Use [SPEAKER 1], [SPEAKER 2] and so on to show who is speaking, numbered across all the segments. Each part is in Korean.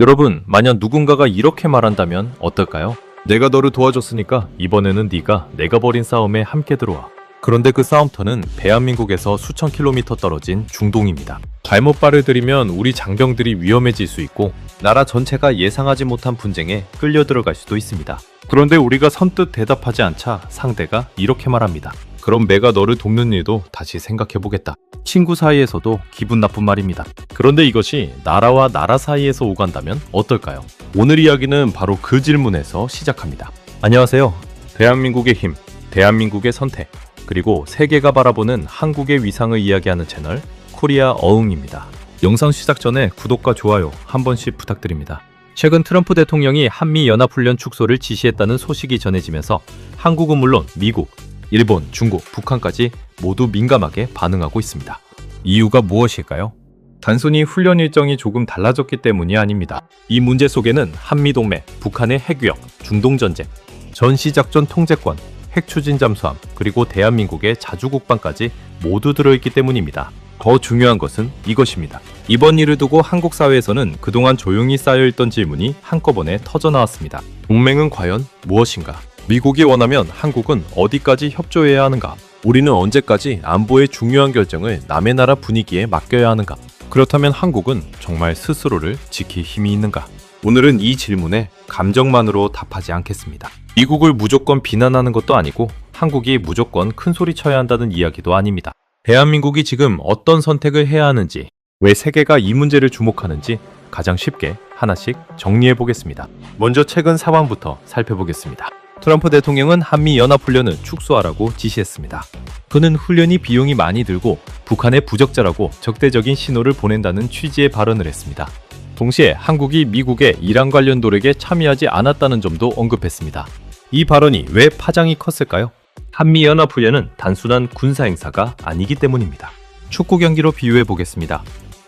[SPEAKER 1] 여러분, 만약 누군가가 이렇게 말한다면 어떨까요? 내가 너를 도와줬으니까 이번에는 네가 내가 벌인 싸움에 함께 들어와. 그런데 그 싸움터는 대한민국에서 수천 킬로미터 떨어진 중동입니다. 잘못 발을 들이면 우리 장병들이 위험해질 수 있고 나라 전체가 예상하지 못한 분쟁에 끌려 들어갈 수도 있습니다. 그런데 우리가 선뜻 대답하지 않자 상대가 이렇게 말합니다. 그럼 내가 너를 돕는 일도 다시 생각해보겠다. 친구 사이에서도 기분 나쁜 말입니다. 그런데 이것이 나라와 나라 사이에서 오간다면 어떨까요? 오늘 이야기는 바로 그 질문에서 시작합니다. 안녕하세요. 대한민국의 힘, 대한민국의 선택, 그리고 세계가 바라보는 한국의 위상을 이야기하는 채널 코리아 어흥입니다. 영상 시작 전에 구독과 좋아요 한 번씩 부탁드립니다. 최근 트럼프 대통령이 한미연합훈련 축소를 지시했다는 소식이 전해지면서 한국은 물론 미국, 일본, 중국, 북한까지 모두 민감하게 반응하고 있습니다. 이유가 무엇일까요? 단순히 훈련 일정이 조금 달라졌기 때문이 아닙니다. 이 문제 속에는 한미동맹, 북한의 핵위협, 중동전쟁, 전시작전 통제권, 핵추진 잠수함, 그리고 대한민국의 자주국방까지 모두 들어있기 때문입니다. 더 중요한 것은 이것입니다. 이번 일을 두고 한국 사회에서는 그동안 조용히 쌓여있던 질문이 한꺼번에 터져나왔습니다. 동맹은 과연 무엇인가? 미국이 원하면 한국은 어디까지 협조해야 하는가? 우리는 언제까지 안보의 중요한 결정을 남의 나라 분위기에 맡겨야 하는가? 그렇다면 한국은 정말 스스로를 지킬 힘이 있는가? 오늘은 이 질문에 감정만으로 답하지 않겠습니다. 미국을 무조건 비난하는 것도 아니고 한국이 무조건 큰 소리 쳐야 한다는 이야기도 아닙니다. 대한민국이 지금 어떤 선택을 해야 하는지, 왜 세계가 이 문제를 주목하는지 가장 쉽게 하나씩 정리해 보겠습니다. 먼저 최근 상황부터 살펴보겠습니다. 트럼프 대통령은 한미연합훈련을 축소하라고 지시했습니다. 그는 훈련이 비용이 많이 들고 북한의 부적절하고 적대적인 신호를 보낸다는 취지의 발언을 했습니다. 동시에 한국이 미국의 이란 관련 노력에 참여하지 않았다는 점도 언급했습니다. 이 발언이 왜 파장이 컸을까요? 한미연합훈련은 단순한 군사행사가 아니기 때문입니다. 축구 경기로 비유해 보겠습니다.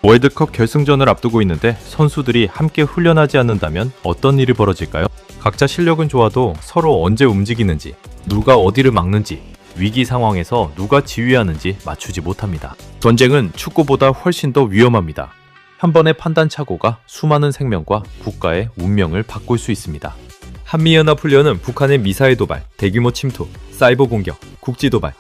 [SPEAKER 1] 월드컵 결승전을 앞두고 있는데 선수들이 함께 훈련하지 않는다면 어떤 일이 벌어질까요? 각자 실력은 좋아도 서로 언제 움직이는지, 누가 어디를 막는지, 위기 상황에서 누가 지휘하는지 맞추지 못합니다. 전쟁은 축구보다 훨씬 더 위험합니다. 한 번의 판단착오가 수많은 생명과 국가의 운명을 바꿀 수 있습니다. 한미연합훈련은 북한의 미사일 도발, 대규모 침투, 사이버 공격, 국지 도발,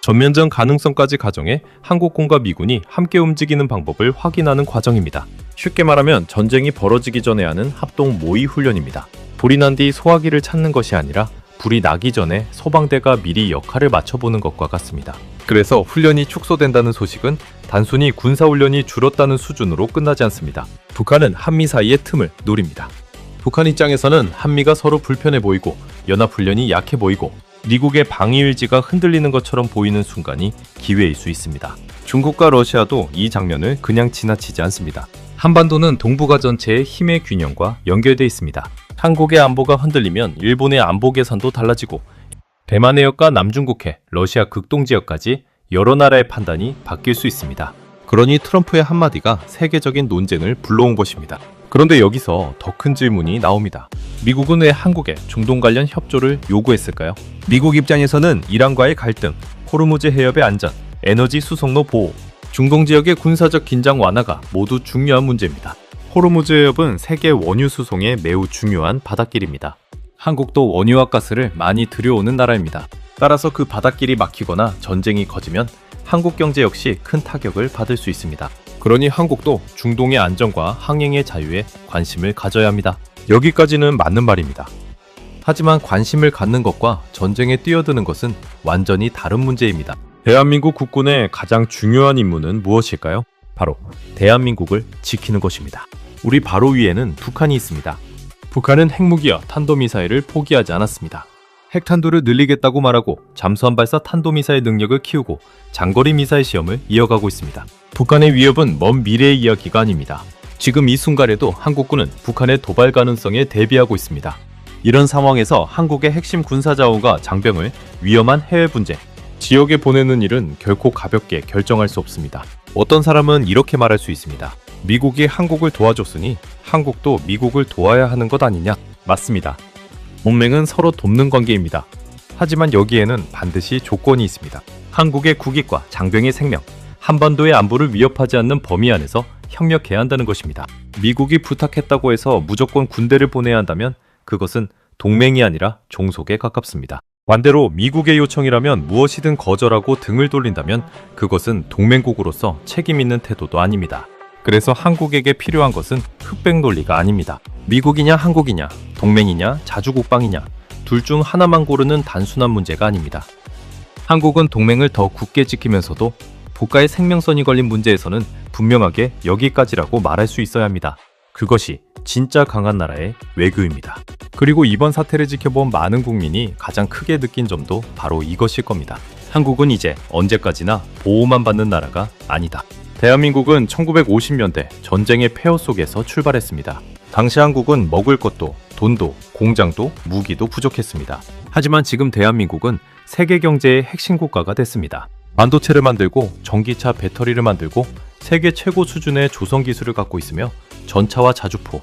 [SPEAKER 1] 전면전 가능성까지 가정해 한국군과 미군이 함께 움직이는 방법을 확인하는 과정입니다. 쉽게 말하면 전쟁이 벌어지기 전에 하는 합동 모의 훈련입니다. 불이 난 뒤 소화기를 찾는 것이 아니라 불이 나기 전에 소방대가 미리 역할을 맞춰보는 것과 같습니다. 그래서 훈련이 축소된다는 소식은 단순히 군사훈련이 줄었다는 수준으로 끝나지 않습니다. 북한은 한미 사이의 틈을 노립니다. 북한 입장에서는 한미가 서로 불편해 보이고 연합훈련이 약해 보이고 미국의 방위의지가 흔들리는 것처럼 보이는 순간이 기회일 수 있습니다. 중국과 러시아도 이 장면을 그냥 지나치지 않습니다. 한반도는 동북아 전체의 힘의 균형과 연결되어 있습니다. 한국의 안보가 흔들리면 일본의 안보 계산도 달라지고 대만 해역과 남중국해, 러시아 극동지역까지 여러 나라의 판단이 바뀔 수 있습니다. 그러니 트럼프의 한마디가 세계적인 논쟁을 불러온 것입니다. 그런데 여기서 더 큰 질문이 나옵니다. 미국은 왜 한국에 중동 관련 협조를 요구했을까요? 미국 입장에서는 이란과의 갈등, 호르무즈 해협의 안전, 에너지 수송로 보호, 중동 지역의 군사적 긴장 완화가 모두 중요한 문제입니다. 호르무즈 해협은 세계 원유 수송에 매우 중요한 바닷길입니다. 한국도 원유와 가스를 많이 들여오는 나라입니다. 따라서 그 바닷길이 막히거나 전쟁이 커지면 한국 경제 역시 큰 타격을 받을 수 있습니다. 그러니 한국도 중동의 안전과 항행의 자유에 관심을 가져야 합니다. 여기까지는 맞는 말입니다. 하지만 관심을 갖는 것과 전쟁에 뛰어드는 것은 완전히 다른 문제입니다. 대한민국 국군의 가장 중요한 임무는 무엇일까요? 바로 대한민국을 지키는 것입니다. 우리 바로 위에는 북한이 있습니다. 북한은 핵무기와 탄도미사일을 포기하지 않았습니다. 핵탄두를 늘리겠다고 말하고 잠수함 발사 탄도미사일 능력을 키우고 장거리 미사일 시험을 이어가고 있습니다. 북한의 위협은 먼 미래의 이야기가 아닙니다. 지금 이 순간에도 한국군은 북한의 도발 가능성에 대비하고 있습니다. 이런 상황에서 한국의 핵심 군사자원과 장병을 위험한 해외 분쟁, 지역에 보내는 일은 결코 가볍게 결정할 수 없습니다. 어떤 사람은 이렇게 말할 수 있습니다. 미국이 한국을 도와줬으니 한국도 미국을 도와야 하는 것 아니냐? 맞습니다. 동맹은 서로 돕는 관계입니다. 하지만 여기에는 반드시 조건이 있습니다. 한국의 국익과 장병의 생명, 한반도의 안보를 위협하지 않는 범위 안에서 협력해야 한다는 것입니다. 미국이 부탁했다고 해서 무조건 군대를 보내야 한다면 그것은 동맹이 아니라 종속에 가깝습니다. 반대로 미국의 요청이라면 무엇이든 거절하고 등을 돌린다면 그것은 동맹국으로서 책임 있는 태도도 아닙니다. 그래서 한국에게 필요한 것은 흑백 논리가 아닙니다. 미국이냐 한국이냐, 동맹이냐 자주국방이냐, 둘 중 하나만 고르는 단순한 문제가 아닙니다. 한국은 동맹을 더 굳게 지키면서도 국가의 생명선이 걸린 문제에서는 분명하게 여기까지라고 말할 수 있어야 합니다. 그것이 진짜 강한 나라의 외교입니다. 그리고 이번 사태를 지켜본 많은 국민이 가장 크게 느낀 점도 바로 이것일 겁니다. 한국은 이제 언제까지나 보호만 받는 나라가 아니다. 대한민국은 1950년대 전쟁의 폐허 속에서 출발했습니다. 당시 한국은 먹을 것도, 돈도, 공장도, 무기도 부족했습니다. 하지만 지금 대한민국은 세계 경제의 핵심 국가가 됐습니다. 반도체를 만들고 전기차 배터리를 만들고 세계 최고 수준의 조선 기술을 갖고 있으며 전차와 자주포,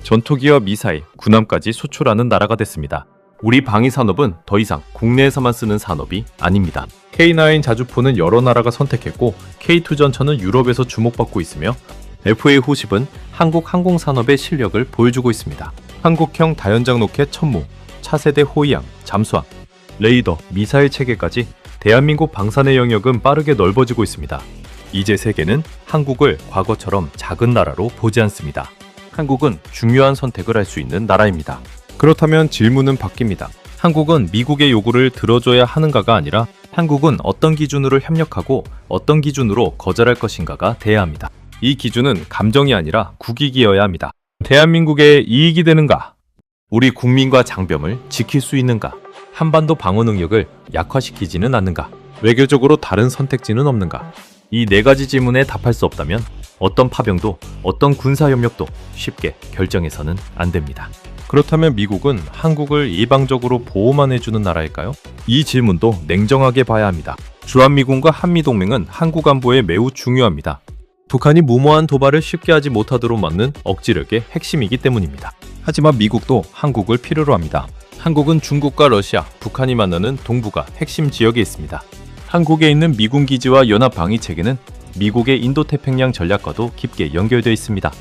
[SPEAKER 1] 전투기와 미사일, 군함까지 수출하는 나라가 됐습니다. 우리 방위산업은 더 이상 국내에서만 쓰는 산업이 아닙니다. K9 자주포는 여러 나라가 선택했고 K2 전차는 유럽에서 주목받고 있으며 FA 호십은 한국 항공산업의 실력을 보여주고 있습니다. 한국형 다연장 로켓 천무, 차세대 호위함, 잠수함, 레이더, 미사일 체계까지 대한민국 방산의 영역은 빠르게 넓어지고 있습니다. 이제 세계는 한국을 과거처럼 작은 나라로 보지 않습니다. 한국은 중요한 선택을 할 수 있는 나라입니다. 그렇다면 질문은 바뀝니다. 한국은 미국의 요구를 들어줘야 하는가가 아니라 한국은 어떤 기준으로 협력하고 어떤 기준으로 거절할 것인가가 돼야 합니다. 이 기준은 감정이 아니라 국익이어야 합니다. 대한민국의 이익이 되는가? 우리 국민과 장병을 지킬 수 있는가? 한반도 방어 능력을 약화시키지는 않는가? 외교적으로 다른 선택지는 없는가? 이 네 가지 질문에 답할 수 없다면 어떤 파병도 어떤 군사협력도 쉽게 결정해서는 안 됩니다. 그렇다면 미국은 한국을 일방적으로 보호만 해주는 나라일까요? 이 질문도 냉정하게 봐야 합니다. 주한미군과 한미동맹은 한국 안보에 매우 중요합니다. 북한이 무모한 도발을 쉽게 하지 못하도록 막는 억지력의 핵심이기 때문입니다. 하지만 미국도 한국을 필요로 합니다. 한국은 중국과 러시아, 북한이 만나는 동북아 핵심 지역에 있습니다. 한국에 있는 미군 기지와 연합 방위 체계는 미국의 인도태평양 전략과도 깊게 연결되어 있습니다.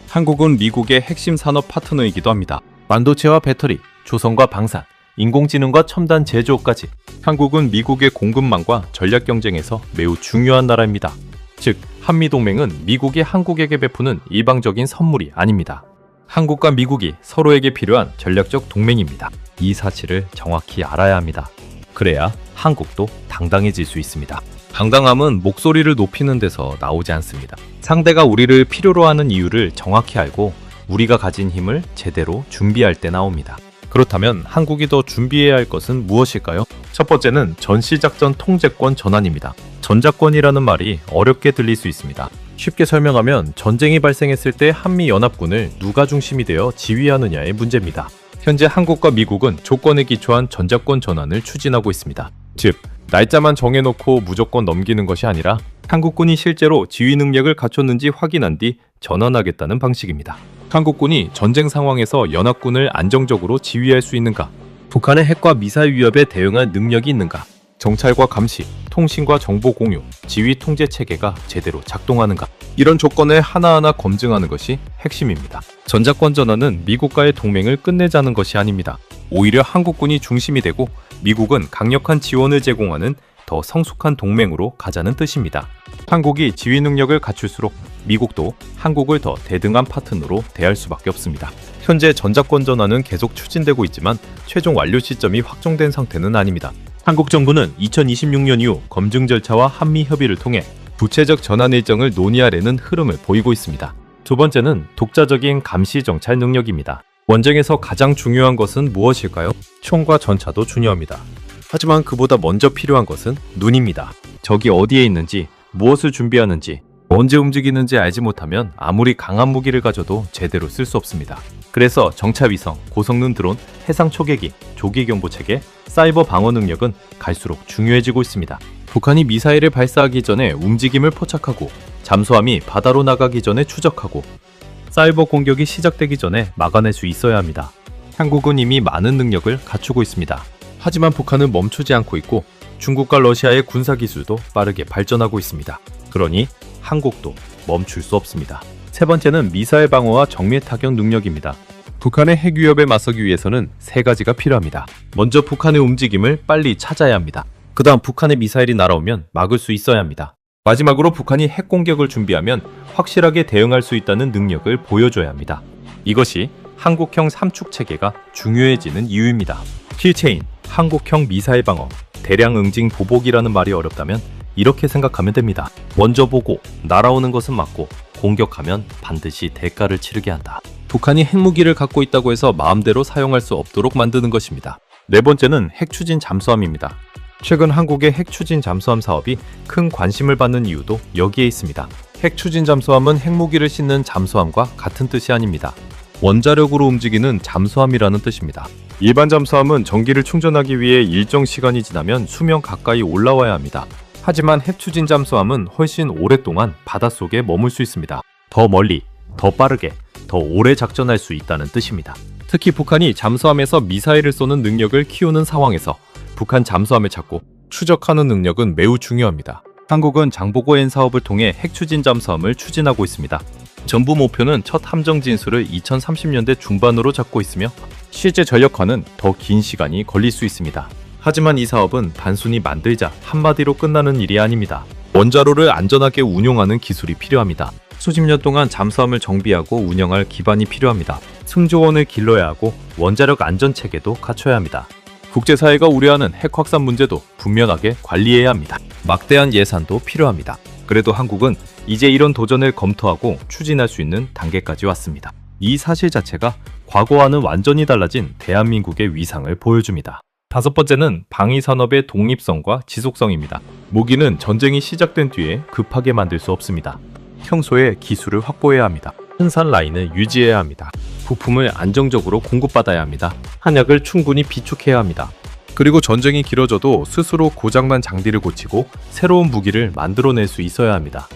[SPEAKER 1] 한국은 미국의 핵심 산업 파트너이기도 합니다. 반도체와 배터리, 조선과 방산, 인공지능과 첨단 제조까지 한국은 미국의 공급망과 전략 경쟁에서 매우 중요한 나라입니다. 즉, 한미동맹은 미국이 한국에게 베푸는 일방적인 선물이 아닙니다. 한국과 미국이 서로에게 필요한 전략적 동맹입니다. 이 사실을 정확히 알아야 합니다. 그래야 한국도 당당해질 수 있습니다. 당당함은 목소리를 높이는 데서 나오지 않습니다. 상대가 우리를 필요로 하는 이유를 정확히 알고 우리가 가진 힘을 제대로 준비할 때 나옵니다. 그렇다면 한국이 더 준비해야 할 것은 무엇일까요? 첫 번째는 전시작전 통제권 전환입니다. 전작권이라는 말이 어렵게 들릴 수 있습니다. 쉽게 설명하면 전쟁이 발생했을 때 한미연합군을 누가 중심이 되어 지휘하느냐의 문제입니다. 현재 한국과 미국은 조건에 기초한 전작권 전환을 추진하고 있습니다. 즉, 날짜만 정해놓고 무조건 넘기는 것이 아니라 한국군이 실제로 지휘 능력을 갖췄는지 확인한 뒤 전환하겠다는 방식입니다. 한국군이 전쟁 상황에서 연합군을 안정적으로 지휘할 수 있는가? 북한의 핵과 미사일 위협에 대응할 능력이 있는가? 정찰과 감시, 통신과 정보 공유, 지휘 통제 체계가 제대로 작동하는가? 이런 조건을 하나하나 검증하는 것이 핵심입니다. 전작권 전환은 미국과의 동맹을 끝내자는 것이 아닙니다. 오히려 한국군이 중심이 되고 미국은 강력한 지원을 제공하는 더 성숙한 동맹으로 가자는 뜻입니다. 한국이 지휘 능력을 갖출수록 미국도 한국을 더 대등한 파트너로 대할 수밖에 없습니다. 현재 전작권 전환은 계속 추진되고 있지만 최종 완료 시점이 확정된 상태는 아닙니다. 한국 정부는 2026년 이후 검증 절차와 한미 협의를 통해 구체적 전환 일정을 논의하려는 흐름을 보이고 있습니다. 두 번째는 독자적인 감시 정찰 능력입니다. 원정에서 가장 중요한 것은 무엇일까요? 총과 전차도 중요합니다. 하지만 그보다 먼저 필요한 것은 눈입니다. 적이 어디에 있는지, 무엇을 준비하는지, 언제 움직이는지 알지 못하면 아무리 강한 무기를 가져도 제대로 쓸 수 없습니다. 그래서 정찰위성, 고성능 드론, 해상 초계기, 조기 경보 체계, 사이버 방어 능력은 갈수록 중요해지고 있습니다. 북한이 미사일을 발사하기 전에 움직임을 포착하고 잠수함이 바다로 나가기 전에 추적하고 사이버 공격이 시작되기 전에 막아낼 수 있어야 합니다. 한국은 이미 많은 능력을 갖추고 있습니다. 하지만 북한은 멈추지 않고 있고 중국과 러시아의 군사기술도 빠르게 발전하고 있습니다. 그러니 한국도 멈출 수 없습니다. 세 번째는 미사일 방어와 정밀 타격 능력입니다. 북한의 핵 위협에 맞서기 위해서는 세 가지가 필요합니다. 먼저 북한의 움직임을 빨리 찾아야 합니다. 그 다음 북한의 미사일이 날아오면 막을 수 있어야 합니다. 마지막으로 북한이 핵 공격을 준비하면 확실하게 대응할 수 있다는 능력을 보여줘야 합니다. 이것이 한국형 삼축 체계가 중요해지는 이유입니다. 킬체인, 한국형 미사일 방어, 대량 응징 보복이라는 말이 어렵다면 이렇게 생각하면 됩니다. 먼저 보고 날아오는 것은 막고 공격하면 반드시 대가를 치르게 한다. 북한이 핵무기를 갖고 있다고 해서 마음대로 사용할 수 없도록 만드는 것입니다. 네 번째는 핵추진 잠수함입니다. 최근 한국의 핵추진 잠수함 사업이 큰 관심을 받는 이유도 여기에 있습니다. 핵추진 잠수함은 핵무기를 싣는 잠수함과 같은 뜻이 아닙니다. 원자력으로 움직이는 잠수함이라는 뜻입니다. 일반 잠수함은 전기를 충전하기 위해 일정 시간이 지나면 수명 가까이 올라와야 합니다. 하지만 핵추진 잠수함은 훨씬 오랫동안 바닷속에 머물 수 있습니다. 더 멀리, 더 빠르게, 더 오래 작전할 수 있다는 뜻입니다. 특히 북한이 잠수함에서 미사일을 쏘는 능력을 키우는 상황에서 북한 잠수함을 찾고 추적하는 능력은 매우 중요합니다. 한국은 장보고 N 사업을 통해 핵추진 잠수함을 추진하고 있습니다. 전부 목표는 첫 함정 진수를 2030년대 중반으로 잡고 있으며 실제 전력화는 더 긴 시간이 걸릴 수 있습니다. 하지만 이 사업은 단순히 만들자 한마디로 끝나는 일이 아닙니다. 원자로를 안전하게 운용하는 기술이 필요합니다. 수십 년 동안 잠수함을 정비하고 운영할 기반이 필요합니다. 승조원을 길러야 하고 원자력 안전체계도 갖춰야 합니다. 국제사회가 우려하는 핵 확산 문제도 분명하게 관리해야 합니다. 막대한 예산도 필요합니다. 그래도 한국은 이제 이런 도전을 검토하고 추진할 수 있는 단계까지 왔습니다. 이 사실 자체가 과거와는 완전히 달라진 대한민국의 위상을 보여줍니다. 다섯 번째는 방위산업의 독립성과 지속성입니다. 무기는 전쟁이 시작된 뒤에 급하게 만들 수 없습니다. 평소에 기술을 확보해야 합니다. 생산 라인을 유지해야 합니다. 부품을 안정적으로 공급받아야 합니다. 한약을 충분히 비축해야 합니다. 그리고 전쟁이 길어져도 스스로 고장난 장비를 고치고 새로운 무기를 만들어낼 수 있어야 합니다.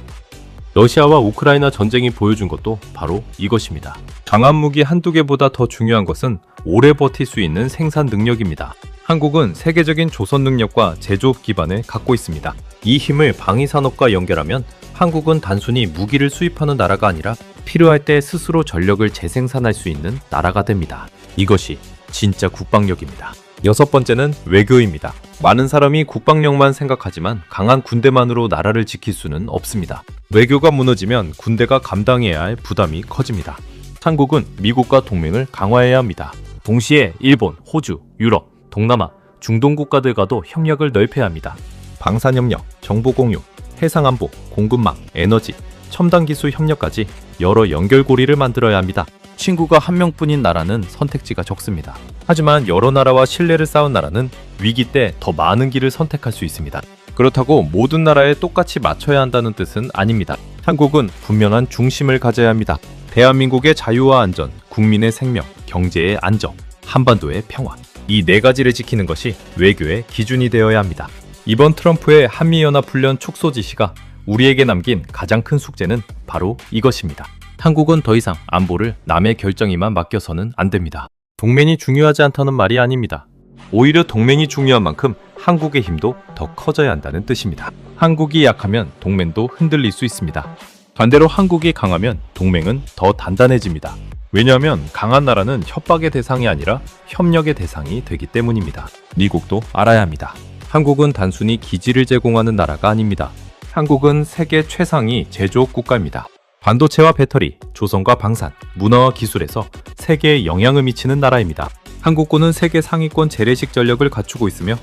[SPEAKER 1] 러시아와 우크라이나 전쟁이 보여준 것도 바로 이것입니다. 강한 무기 한두 개보다 더 중요한 것은 오래 버틸 수 있는 생산 능력입니다. 한국은 세계적인 조선 능력과 제조업 기반을 갖고 있습니다. 이 힘을 방위산업과 연결하면 한국은 단순히 무기를 수입하는 나라가 아니라 필요할 때 스스로 전력을 재생산할 수 있는 나라가 됩니다. 이것이 진짜 국방력입니다. 여섯 번째는 외교입니다. 많은 사람이 국방력만 생각하지만 강한 군대만으로 나라를 지킬 수는 없습니다. 외교가 무너지면 군대가 감당해야 할 부담이 커집니다. 한국은 미국과 동맹을 강화해야 합니다. 동시에 일본, 호주, 유럽, 동남아, 중동 국가들과도 협력을 넓혀야 합니다. 방산협력, 정보공유, 해상안보, 공급망, 에너지, 첨단기술 협력까지 여러 연결고리를 만들어야 합니다. 친구가 한 명뿐인 나라는 선택지가 적습니다. 하지만 여러 나라와 신뢰를 쌓은 나라는 위기 때 더 많은 길을 선택할 수 있습니다. 그렇다고 모든 나라에 똑같이 맞춰야 한다는 뜻은 아닙니다. 한국은 분명한 중심을 가져야 합니다. 대한민국의 자유와 안전, 국민의 생명, 경제의 안정, 한반도의 평화. 이 네 가지를 지키는 것이 외교의 기준이 되어야 합니다. 이번 트럼프의 한미연합훈련 축소 지시가 우리에게 남긴 가장 큰 숙제는 바로 이것입니다. 한국은 더 이상 안보를 남의 결정에만 맡겨서는 안 됩니다. 동맹이 중요하지 않다는 말이 아닙니다. 오히려 동맹이 중요한 만큼 한국의 힘도 더 커져야 한다는 뜻입니다. 한국이 약하면 동맹도 흔들릴 수 있습니다. 반대로 한국이 강하면 동맹은 더 단단해집니다. 왜냐하면 강한 나라는 협박의 대상이 아니라 협력의 대상이 되기 때문입니다. 미국도 알아야 합니다. 한국은 단순히 기지를 제공하는 나라가 아닙니다. 한국은 세계 최상위 제조업 국가입니다. 반도체와 배터리, 조선과 방산, 문화와 기술에서 세계에 영향을 미치는 나라입니다. 한국군은 세계 상위권 재래식 전력을 갖추고 있으며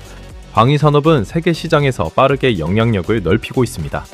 [SPEAKER 1] 방위산업은 세계 시장에서 빠르게 영향력을 넓히고 있습니다.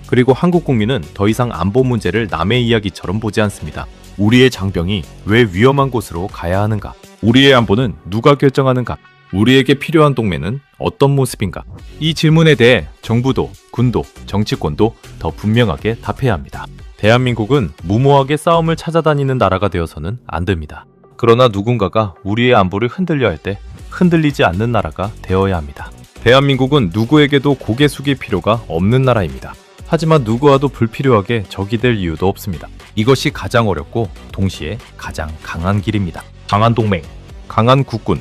[SPEAKER 1] 그리고 한국 국민은 더 이상 안보 문제를 남의 이야기처럼 보지 않습니다. 우리의 장병이 왜 위험한 곳으로 가야 하는가? 우리의 안보는 누가 결정하는가? 우리에게 필요한 동맹은 어떤 모습인가? 이 질문에 대해 정부도, 군도, 정치권도 더 분명하게 답해야 합니다. 대한민국은 무모하게 싸움을 찾아다니는 나라가 되어서는 안 됩니다. 그러나 누군가가 우리의 안보를 흔들려 할 때 흔들리지 않는 나라가 되어야 합니다. 대한민국은 누구에게도 고개 숙일 필요가 없는 나라입니다. 하지만 누구와도 불필요하게 적이 될 이유도 없습니다. 이것이 가장 어렵고 동시에 가장 강한 길입니다. 강한 동맹, 강한 국군,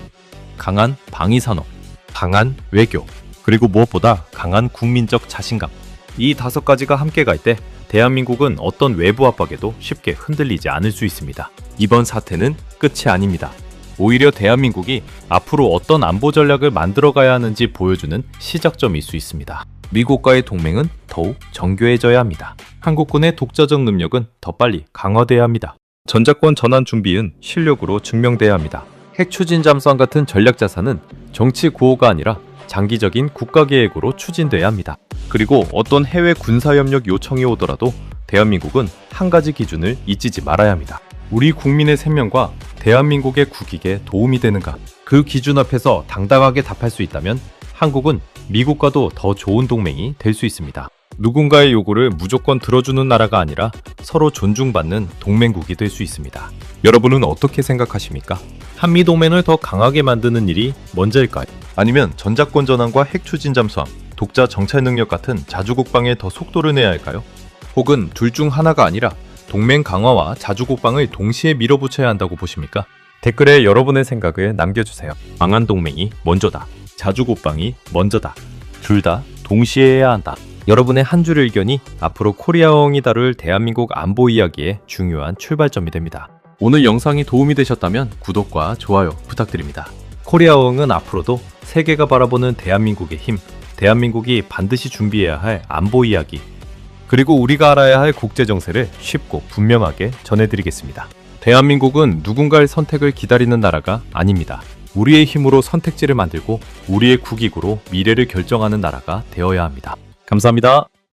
[SPEAKER 1] 강한 방위산업, 강한 외교, 그리고 무엇보다 강한 국민적 자신감. 이 다섯 가지가 함께 갈 때 대한민국은 어떤 외부 압박에도 쉽게 흔들리지 않을 수 있습니다. 이번 사태는 끝이 아닙니다. 오히려 대한민국이 앞으로 어떤 안보 전략을 만들어가야 하는지 보여주는 시작점일 수 있습니다. 미국과의 동맹은 더욱 정교해져야 합니다. 한국군의 독자적 능력은 더 빨리 강화돼야 합니다. 전자권 전환 준비는 실력으로 증명돼야 합니다. 핵 추진 잠수함 같은 전략 자산은 정치 구호가 아니라 장기적인 국가 계획으로 추진돼야 합니다. 그리고 어떤 해외 군사협력 요청이 오더라도 대한민국은 한 가지 기준을 잊지 말아야 합니다. 우리 국민의 생명과 대한민국의 국익에 도움이 되는가? 그 기준 앞에서 당당하게 답할 수 있다면 한국은 미국과도 더 좋은 동맹이 될 수 있습니다. 누군가의 요구를 무조건 들어주는 나라가 아니라 서로 존중받는 동맹국이 될 수 있습니다. 여러분은 어떻게 생각하십니까? 한미동맹을 더 강하게 만드는 일이 먼저일까요? 아니면 전자권 전환과 핵 추진 잠수함, 독자 정찰 능력 같은 자주국방에 더 속도를 내야 할까요? 혹은 둘 중 하나가 아니라 동맹 강화와 자주국방을 동시에 밀어붙여야 한다고 보십니까? 댓글에 여러분의 생각을 남겨주세요. 강한 동맹이 먼저다. 자주국방이 먼저다. 둘 다 동시에 해야 한다. 여러분의 한 줄 의견이 앞으로 코리아엉이 다룰 대한민국 안보 이야기의 중요한 출발점이 됩니다. 오늘 영상이 도움이 되셨다면 구독과 좋아요 부탁드립니다. 코리아엉은 앞으로도 세계가 바라보는 대한민국의 힘, 대한민국이 반드시 준비해야 할 안보 이야기, 그리고 우리가 알아야 할 국제 정세를 쉽고 분명하게 전해드리겠습니다. 대한민국은 누군가의 선택을 기다리는 나라가 아닙니다. 우리의 힘으로 선택지를 만들고 우리의 국익으로 미래를 결정하는 나라가 되어야 합니다. 감사합니다.